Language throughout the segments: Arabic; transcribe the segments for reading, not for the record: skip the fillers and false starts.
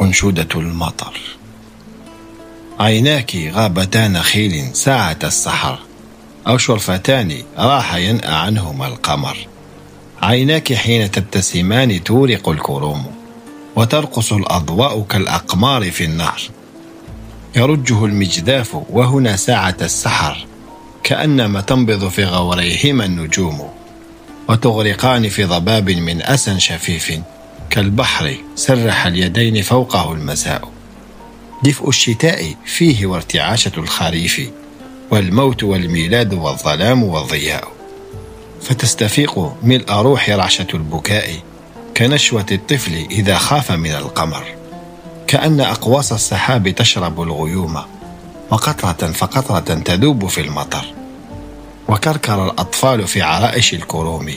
أنشودة المطر. عيناك غابتا نخيل ساعة السحر، أو شرفتان راح ينأى عنهما القمر. عيناك حين تبتسمان تورق الكروم، وترقص الأضواء كالأقمار في النهر. يرجه المجداف وهنا ساعة السحر، كأنما تنبض في غوريهما النجوم. وتغرقان في ضباب من أسى شفيف، كالبحر سرح اليدين فوقه المساء. دفء الشتاء فيه وارتعاشة الخريف، والموت والميلاد والظلام والضياء. فتستفيق ملء روح رعشة البكاء، كنشوة الطفل إذا خاف من القمر. كأن أقواس السحاب تشرب الغيوم، وقطرة فقطرة تذوب في المطر. وكركر الأطفال في عرائش الكروم،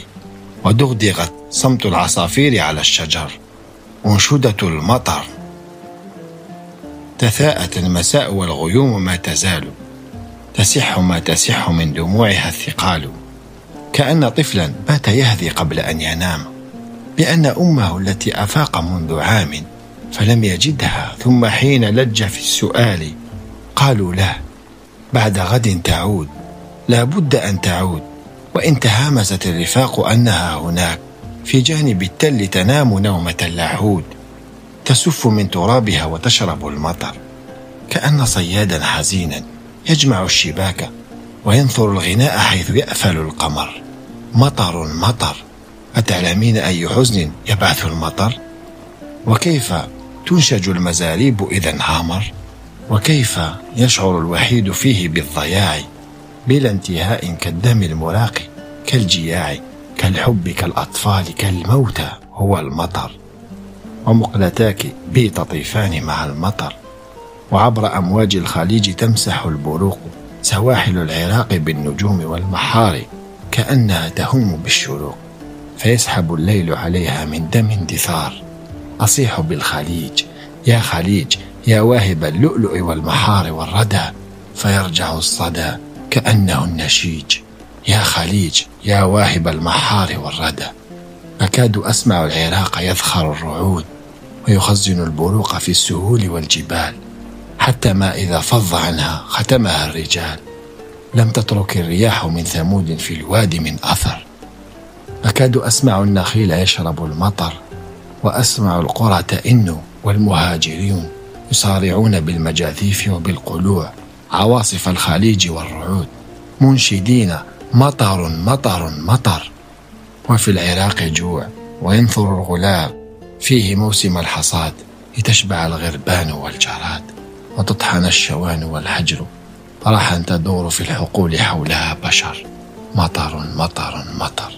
ودغدغت صمت العصافير على الشجر. أنشودة المطر. تثاءت المساء والغيوم ما تزال، تسح ما تسح من دموعها الثقال. كأن طفلا بات يهذي قبل أن ينام، بأن أمه التي أفاق منذ عام فلم يجدها، ثم حين لج في السؤال قالوا له بعد غد تعود، لا بد أن تعود. وإن تهامست الرفاق أنها هناك في جانب التل تنام نومة اللاحود، تسف من ترابها وتشرب المطر. كأن صيادا حزينا يجمع الشباك وينثر الغناء حيث يأفل القمر. مطر مطر، أتعلمين أي حزن يبعث المطر؟ وكيف تنشج المزاريب إذا انهامر؟ وكيف يشعر الوحيد فيه بالضياع بلا انتهاء، كالدم المراق، كالجياع، كالحب، كالأطفال، كالموتى هو المطر. ومقلتاك بي تطيفان مع المطر، وعبر أمواج الخليج تمسح البروق سواحل العراق بالنجوم والمحار، كأنها تهم بالشروق، فيسحب الليل عليها من دم دثار. أصيح بالخليج يا خليج، يا واهب اللؤلؤ والمحار والردى، فيرجع الصدى كأنه النشيج. يا خليج يا واهب المحار والردى. أكاد أسمع العراق يذخر الرعود، ويخزن البروق في السهول والجبال، حتى ما إذا فض عنها ختمها الرجال. لم تترك الرياح من ثمود في الوادي من أثر. أكاد أسمع النخيل يشرب المطر، وأسمع القرى تئن، والمهاجرون يصارعون بالمجاذيف وبالقلوع عواصف الخليج والرعود، منشدين مطر مطر مطر. وفي العراق جوع، وينثر الغلاب فيه موسم الحصاد، لتشبع الغربان والجراد، وتطحن الشوان والحجر، فرحا تدور في الحقول حولها بشر. مطر مطر مطر.